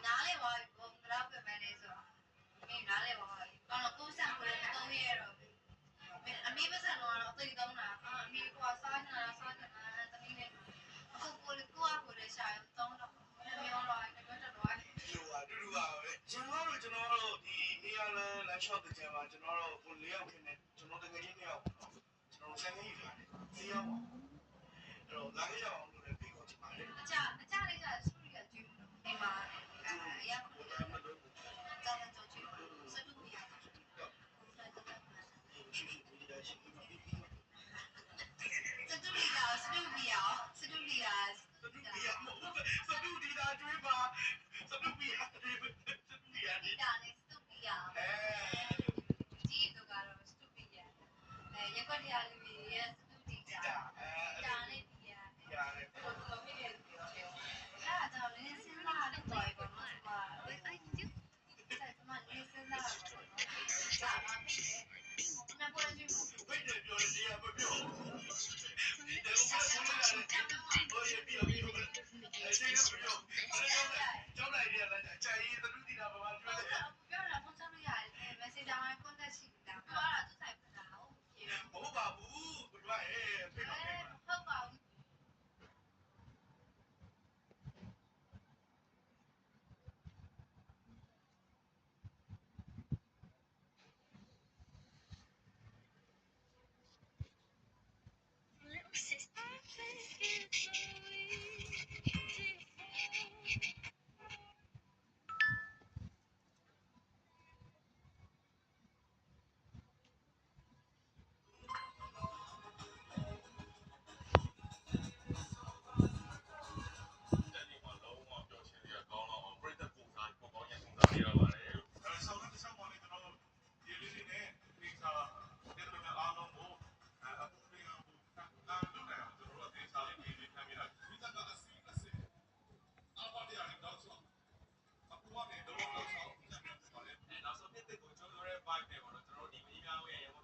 နားလေပါဘုံတော့ပဲပဲလေးဆိုမင်းနားလေပါဘာလို့ကိုယ်ဆောင်ကိုလည်းမသုံးရတော့အမေပစံတော့သိသုံးတာအမေကစားနေတာသမီးလေးအခုကိုလည်းကိုလည်းရှာသုံးတော့မျိုးတော့တပတ်တော့တူပါပဲကျွန်တော်တို့ဒီနေရာလမ်းလျှောက်တဲ့ကျမ်းမှာကျွန်တော်တို့ကို၄ယောက်ခင်းနေကျွန်တော်တကယ်ကြီး2ယောက်ပေါ့နော်ကျွန်တော်ဆိုင်ကြီးထားတယ်4ယောက်ပေါ့အဲ့တော့လာခဲ့ကြအောင်လို့လည်းပြီးတော့ဒီမှာလေအကြလေးကစူရီကကျူဒီမှာရခုတောင်းတော့ကျူစတူပြရရှိဒီတိုင်းရှိစတူဒီလာစတူဒီယာစတူဒီတာကျွေးပါစတူဒီယာဒီတာနဲ့စတူဒီယာကြီးတို့ကတော့စတူဒီယာရက်ကွက်တရားလေးတွေရဲ့စတူဒီယာဒါနဲ့ဒီယာနဲ့ဘယ်လိုဖြစ်နေလဲပြောတယ်အဲ့ဒါတော့လည်းစဉ်းစားရတော့ပေါ့နော်ဒီမှာဆက်မလေးစဉ်းစားရတော့ကြာပါပြီနံပါတ်ကြီးကိုဘယ်လိုပြောလဲဒီကမပြောဒီတော့ဘာလို့လဲဟိုရပြအဲ့ဒါမပြောကျောင်းလိုက်ရတဲ့အချာကြီးသလူတီတာဘာမှပြောတယ်ပြောတာဖုန်းဆက်လို့ရတယ် Messenger မှာ contact ရှိတာပြောတာသူဆိုင်ဖတ်တာဟုတ်ပါဘူးဘယ်လိုဖိတ်တော့ဟုတ်ပါဘူးနောက်ဆုံးနှစ်ကိုကျိုးလို့တဲ့ vibe တွေပေါ့နော်ကျွန်တော်တို့ဒီမီးကားရဲ့ရေပုံ